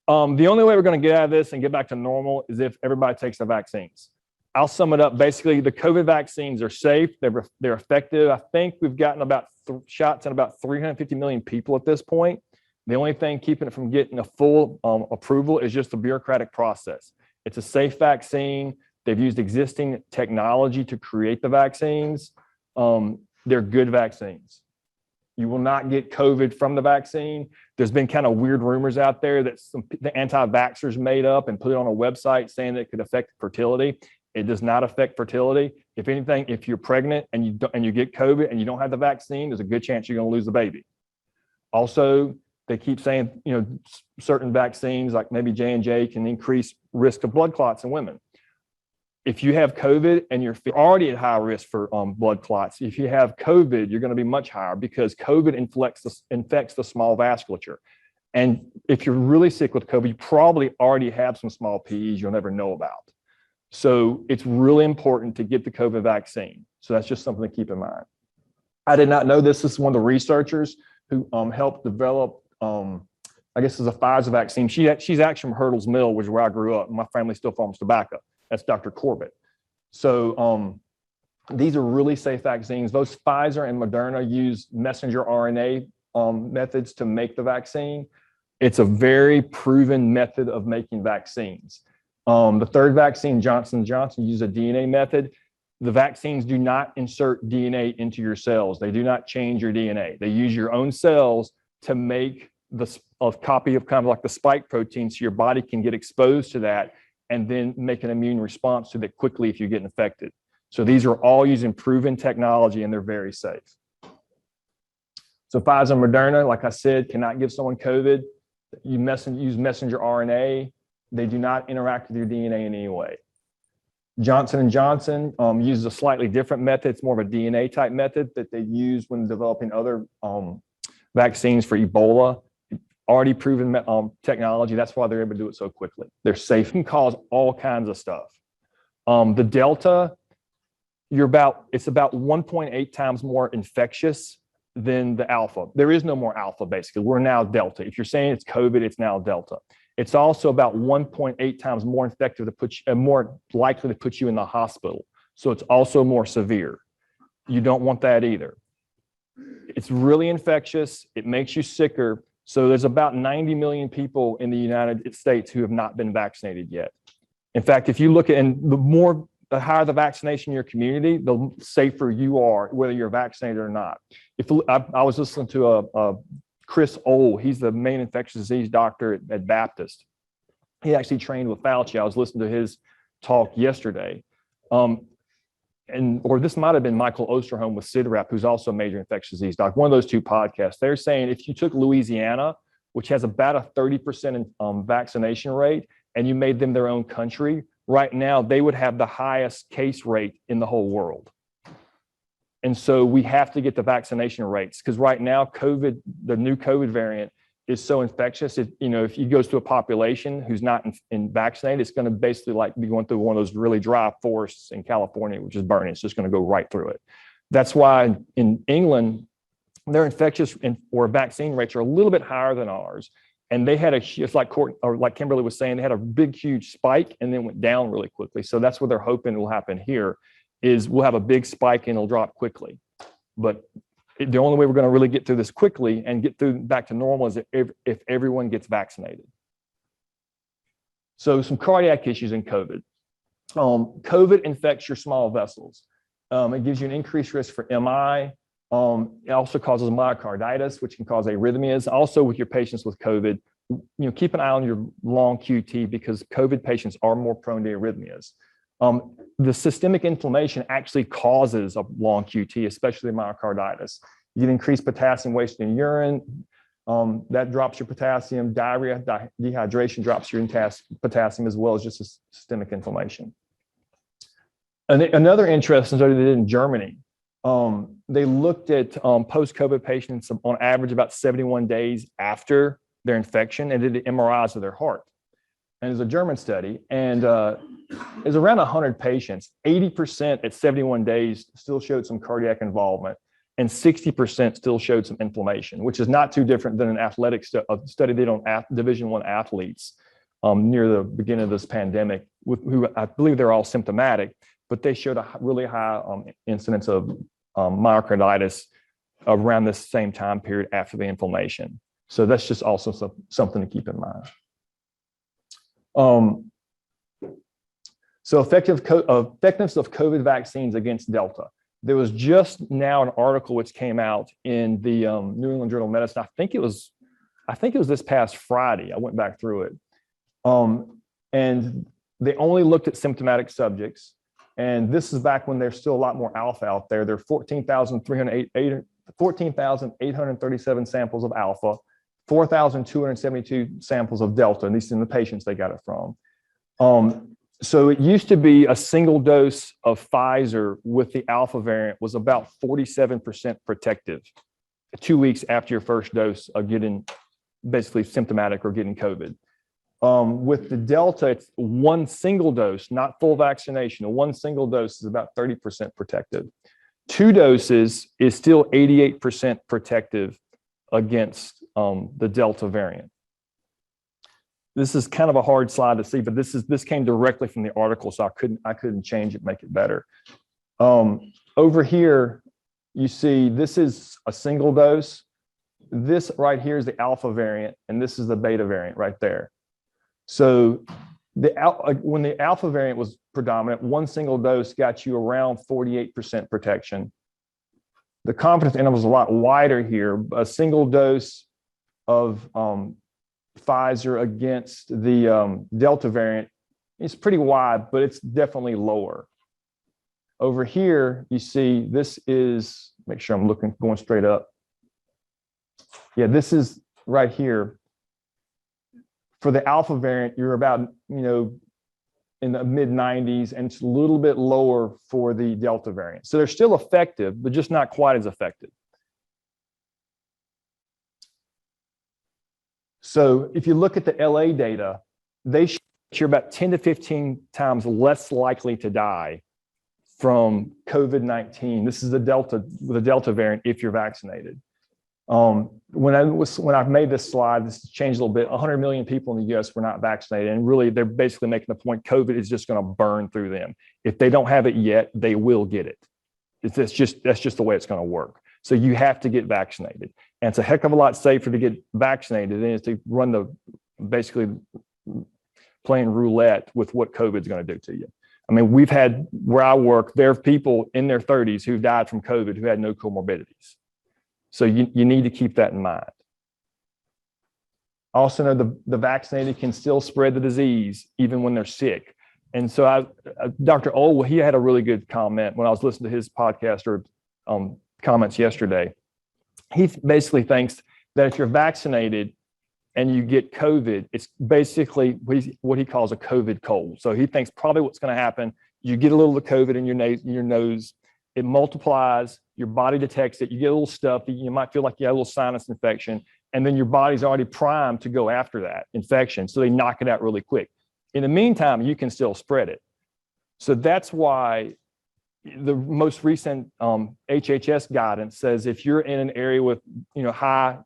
The only way we're going to get out of this and get back to normal is if everybody takes the vaccines. I'll sum it up. Basically, the COVID vaccines are safe. They're effective. I think we've gotten about shots in about 350 million people at this point. The only thing keeping it from getting a full approval is just the bureaucratic process. It's a safe vaccine. They've used existing technology to create the vaccines. They're good vaccines. You will not get COVID from the vaccine. There's been kind of weird rumors out there that the anti-vaxxers made up and put it on a website saying that it could affect fertility. It does not affect fertility. If anything, if you're pregnant and you get COVID and you don't have the vaccine, there's a good chance you're going to lose the baby. Also, they keep saying, certain vaccines like maybe J&J can increase risk of blood clots in women. If you have COVID and you're already at high risk for blood clots, if you have COVID, you're going to be much higher because COVID infects the small vasculature. And if you're really sick with COVID, you probably already have some small PEs you'll never know about. So it's really important to get the COVID vaccine. So that's just something to keep in mind. I did not know this. This is one of the researchers who helped develop, I guess it's a Pfizer vaccine. She's actually from Hurdles Mill, which is where I grew up. My family still farms tobacco. That's Dr. Corbett. So these are really safe vaccines. Both Pfizer and Moderna use messenger RNA methods to make the vaccine. It's a very proven method of making vaccines. The third vaccine, Johnson & Johnson, uses a DNA method. The vaccines do not insert DNA into your cells. They do not change your DNA. They use your own cells to make a copy of kind of like the spike protein so your body can get exposed to that and then make an immune response to that quickly if you get infected. So these are all using proven technology and they're very safe. So Pfizer and Moderna, like I said, cannot give someone COVID. You use messenger RNA. They do not interact with your DNA in any way. Johnson & Johnson uses a slightly different method. It's more of a DNA type method that they use when developing other vaccines for Ebola. Already proven technology. That's why they're able to do it so quickly. They're safe. It can cause all kinds of stuff. The Delta, it's about 1.8 times more infectious than the Alpha. There is no more Alpha, basically. We're now Delta. If you're saying it's COVID, it's now Delta. It's also about 1.8 times more effective more likely to put you in the hospital. So it's also more severe. You don't want that either. It's really infectious. It makes you sicker. So there's about 90 million people in the United States who have not been vaccinated yet. In fact, if you look at, and the higher the vaccination in your community, the safer you are, whether you're vaccinated or not. I was listening to Chris Ohl, he's the main infectious disease doctor at Baptist. He actually trained with Fauci. I was listening to his talk yesterday. Or this might have been Michael Osterholm with CIDRAP, who's also a major infectious disease doc. One of those two podcasts. They're saying if you took Louisiana, which has about a 30% vaccination rate, and you made them their own country, right now they would have the highest case rate in the whole world. And so we have to get the vaccination rates because right now COVID, the new COVID variant, is so infectious. If you goes to a population who's not vaccinated, it's going to basically like be going through one of those really dry forests in California, which is burning. It's just going to go right through it. That's why in England, their infectious or vaccine rates are a little bit higher than ours. And they had it's like Kimberly was saying, they had a big, huge spike and then went down really quickly. So that's what they're hoping will happen here is we'll have a big spike and it'll drop quickly. But the only way we're going to really get through this quickly and get through back to normal is if everyone gets vaccinated. So some cardiac issues in COVID. COVID infects your small vessels. It gives you an increased risk for MI. It also causes myocarditis, which can cause arrhythmias. Also with your patients with COVID, keep an eye on your long QT because COVID patients are more prone to arrhythmias. The systemic inflammation actually causes a long QT, especially myocarditis. You get increased potassium waste in urine. That drops your potassium. Diarrhea, dehydration drops your potassium as well as just a systemic inflammation. And another interesting study they did in Germany. They looked at post-COVID patients on average about 71 days after their infection and did the MRIs of their heart. And it's a German study, and it was around 100 patients. 80% at 71 days still showed some cardiac involvement. and 60% still showed some inflammation, which is not too different than an athletic study they did on Division I athletes near the beginning of this pandemic, who I believe they're all symptomatic, but they showed a really high incidence of myocarditis around this same time period after the inflammation. So that's just also something to keep in mind. So effectiveness of COVID vaccines against Delta. There was just now an article which came out in the New England Journal of Medicine. I think it was this past Friday. I went back through it. And they only looked at symptomatic subjects. And this is back when there's still a lot more alpha out there. There are 14,837 samples of alpha, 4,272 samples of delta, and these are in the patients they got it from. So it used to be a single dose of Pfizer with the alpha variant was about 47% protective 2 weeks after your first dose of getting basically symptomatic or getting COVID. With the Delta, it's one single dose, not full vaccination. One single dose is about 30% protective. 2 doses is still 88% protective against the Delta variant. This is kind of a hard slide to see, but this came directly from the article, so I couldn't change it, make it better. Over here, you see this is a single dose. This right here is the alpha variant, and this is the beta variant right there. So when the alpha variant was predominant, one single dose got you around 48% protection. The confidence interval is a lot wider here. A single dose of Pfizer against the Delta variant is pretty wide, but it's definitely lower. Over here, you see this is, make sure I'm going straight up. Yeah, this is right here. For the alpha variant, you're about, in the mid 90s, and it's a little bit lower for the Delta variant. So they're still effective, but just not quite as effective. So if you look at the LA data, they show that you're about 10 to 15 times less likely to die from COVID-19. This is the Delta variant if you're vaccinated. When I've made this slide, this has changed a little bit. 100 million people in the US were not vaccinated, and really they're basically making the point COVID is just going to burn through them. If they don't have it yet, they will get it. That's just the way it's going to work. So you have to get vaccinated, and it's a heck of a lot safer to get vaccinated than it is to run basically playing roulette with what COVID is going to do to you. I mean, we've had, where I work, there are people in their 30s who died from COVID who had no comorbidities. So you need to keep that in mind. Also know the vaccinated can still spread the disease even when they're sick. And so Dr. Old, he had a really good comment when I was listening to his podcast or comments yesterday. He basically thinks that if you're vaccinated and you get COVID, it's basically what he calls a COVID cold. So he thinks probably what's going to happen, you get a little of COVID in your nose, it multiplies, your body detects it, you get a little stuffy, you might feel like you have a little sinus infection, and then your body's already primed to go after that infection. So they knock it out really quick. In the meantime, you can still spread it. So that's why the most recent HHS guidance says if you're in an area with high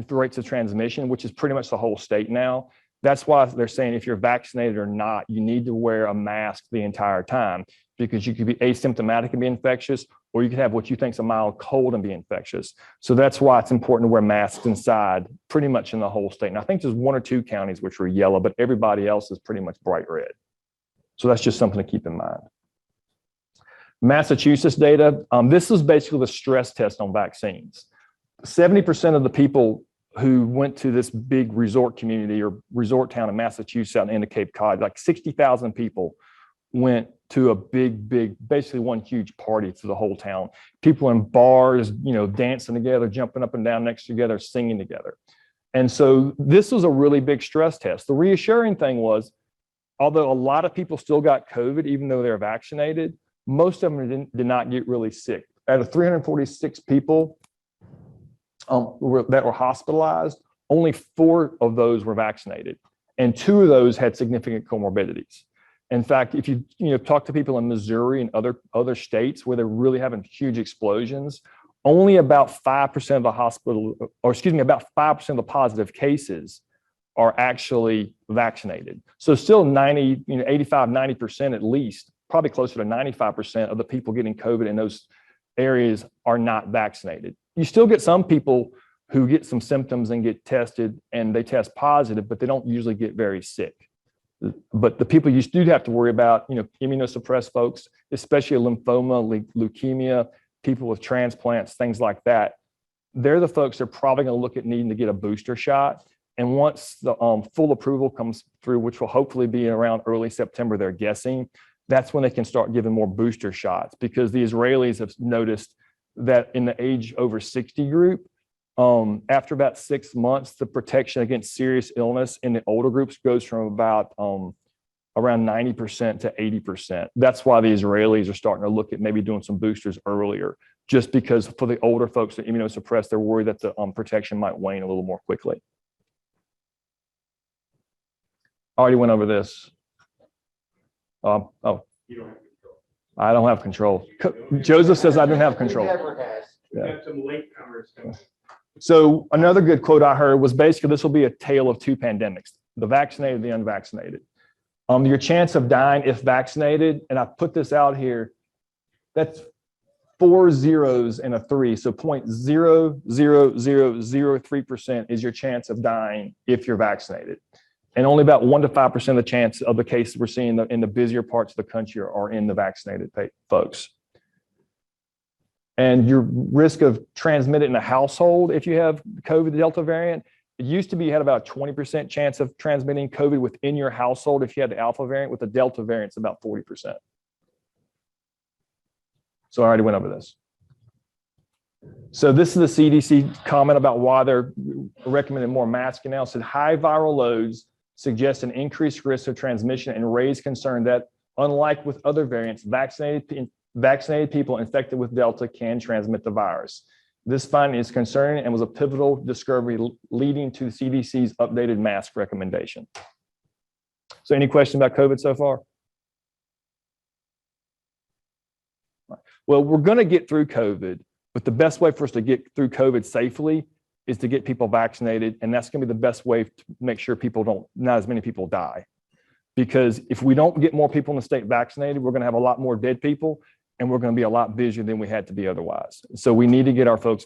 rates of transmission, which is pretty much the whole state now, that's why they're saying if you're vaccinated or not, you need to wear a mask the entire time, because you could be asymptomatic and be infectious, or you could have what you think is a mild cold and be infectious. So that's why it's important to wear masks inside pretty much in the whole state. And I think there's 1 or 2 counties which were yellow, but everybody else is pretty much bright red. So that's just something to keep in mind. Massachusetts data, this is basically the stress test on vaccines. 70% of the people who went to this big resort community or resort town in Massachusetts out in the Cape Cod, like 60,000 people went to a big, basically one huge party for the whole town. People in bars, dancing together, jumping up and down next to together, singing together. And so this was a really big stress test. The reassuring thing was, although a lot of people still got COVID, even though they're vaccinated, most of them did not get really sick. Out of 346 people that were hospitalized, only 4 of those were vaccinated, and 2 of those had significant comorbidities. In fact, if you talk to people in Missouri and other states where they're really having huge explosions, only about 5% of the hospital, or excuse me, about 5% of the positive cases are actually vaccinated. So still 90, 85, 90% at least, probably closer to 95% of the people getting COVID in those areas are not vaccinated. You still get some people who get some symptoms and get tested and they test positive, but they don't usually get very sick. But the people you do have to worry about, immunosuppressed folks, especially lymphoma, leukemia, people with transplants, things like that, they're the folks that are probably going to look at needing to get a booster shot. And once the full approval comes through, which will hopefully be around early September, they're guessing, that's when they can start giving more booster shots, because the Israelis have noticed that in the age over 60 group, after about 6 months, the protection against serious illness in the older groups goes from about around 90% to 80%. That's why the Israelis are starting to look at maybe doing some boosters earlier, just because for the older folks that immunosuppressed, they're worried that the protection might wane a little more quickly. I already went over this. Oh, I don't have control. Joseph says I don't have control. We got some latecomers coming. So another good quote I heard was basically, this will be a tale of two pandemics, the vaccinated, the unvaccinated. Your chance of dying if vaccinated, and I put this out here, that's 4 zeros and a 3. So 0.00003% is your chance of dying if you're vaccinated. And only about 1 to 5% of the chance of the cases we're seeing in the busier parts of the country are in the vaccinated folks. And your risk of transmitting in a household, if you have COVID, the Delta variant, it used to be you had about a 20% chance of transmitting COVID within your household if you had the Alpha variant. With the Delta variant, it's about 40%. So I already went over this. So this is the CDC comment about why they're recommending more masking now. It said high viral loads suggest an increased risk of transmission and raise concern that, unlike with other variants, vaccinated people infected with Delta can transmit the virus. This finding is concerning and was a pivotal discovery leading to CDC's updated mask recommendation. So any questions about COVID so far? Well, we're going to get through COVID, but the best way for us to get through COVID safely is to get people vaccinated. And that's going to be the best way to make sure not as many people die. Because if we don't get more people in the state vaccinated, we're going to have a lot more dead people, and we're going to be a lot busier than we had to be otherwise. So we need to get our folks